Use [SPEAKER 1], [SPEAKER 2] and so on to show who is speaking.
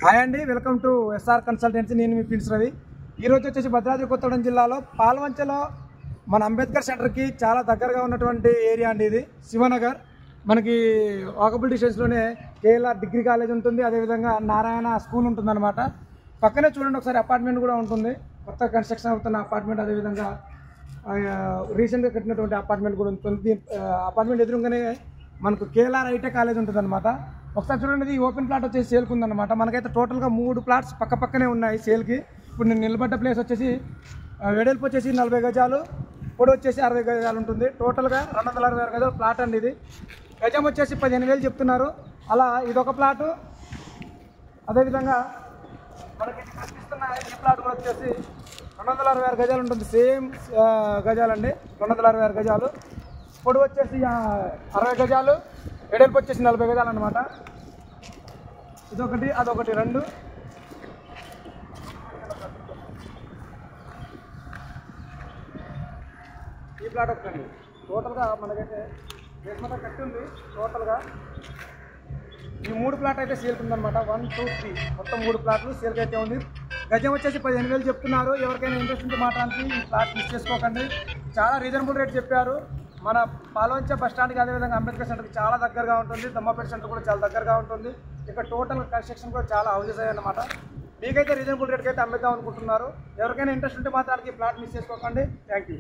[SPEAKER 1] Hi అండి, welcome to SR consultancy. నేను మీ prince Ravi. ఈరోజు వచ్చేసి భద్రాద్రి కొత్తగూడెం జిల్లాలో పాల్వంచలో మన అంబేద్కర్ సెంటర్కి చాలా దగ్గరగా ఉన్నటువంటి ఏరియా అండి. ఇది శివనగర్. మనకి వాకబుల్ డిస్టెన్స్లోనే కేఎల్ఆర్ డిగ్రీ కాలేజ్ ఉంటుంది, అదేవిధంగా నారాయణ స్కూల్ ఉంటుందన్నమాట. పక్కనే చూడండి ఒకసారి అపార్ట్మెంట్ కూడా ఉంటుంది, కొత్త కన్స్ట్రక్షన్ అవుతున్న అపార్ట్మెంట్, అదేవిధంగా రీసెంట్గా కట్టినటువంటి అపార్ట్మెంట్ కూడా ఉంటుంది. అపార్ట్మెంట్ ఎదురుగానే మనకు కేఎల్ఆర్ ఐటీ కాలేజ్ ఉంటుంది అనమాట. ఒకసారి చూడండి, ఈ ఓపెన్ ప్లాట్ వచ్చేసి సేల్కి ఉందన్నమాట. మనకైతే టోటల్గా 3 ప్లాట్స్ పక్కనే ఉన్నాయి సేల్కి. ఇప్పుడు నేను నిలబడ్డ ప్లేస్ వచ్చేసి వెడల్పు వచ్చేసి 40 గజాలు, పొడి వచ్చేసి 60 గజాలు ఉంటుంది. టోటల్గా 266 గజాల ప్లాట్ అండి. ఇది గజం వచ్చేసి 15,000 చెప్తున్నారు. అలా ఇదొక ప్లాటు. అదేవిధంగా మనకి కనిపిస్తున్న ఈ ప్లాట్ కూడా వచ్చేసి 266 గజాలు ఉంటుంది. సేమ్ గజాలండి, 266 గజాలు. పొడి వచ్చేసి 60 గజాలు, వెడల్పు వచ్చేసి 40 గజాలు అనమాట. ఇదొకటి, అదొకటి, 2. ఈ ప్లాట్ ఒకటండి. టోటల్గా మనకైతే మొత్తం కట్టి ఉంది. టోటల్గా ఈ 3 ప్లాట్ అయితే సేల్కి ఉందన్నమాట. 1, 2, 3 మొత్తం 3 ప్లాట్లు సేల్కి అయితే ఉంది. గజం వచ్చేసి 15,000 చెప్తున్నారు. ఎవరికైనా ఇంట్రెస్ట్ ఉంటే మాట్లాడి ఈ ప్లాట్ మిస్ చేసుకోకండి. చాలా రీజనబుల్ రేట్ చెప్పారు. మన పాల్వంచ బస్ స్టాండ్కి, అదేవిధంగా అంబేద్కర్ సెంటర్కి చాలా దగ్గరగా ఉంటుంది. దమ్మపేట సెంటర్ కూడా చాలా దగ్గరగా ఉంటుంది. ఇక్కడ టోటల్ కన్స్ట్రక్షన్ కూడా చాలా హౌజెస్ అయ్యాయన్నమాట. మీకైతే రీజనబుల్ రేట్కి అయితే అమ్మేద్దాం అనుకుంటున్నారు. ఎవరికైనా ఇంట్రెస్ట్ ఉంటే మాత్రానికి ఈ ప్లాట్ మిస్ చేసుకోకండి. Thank you.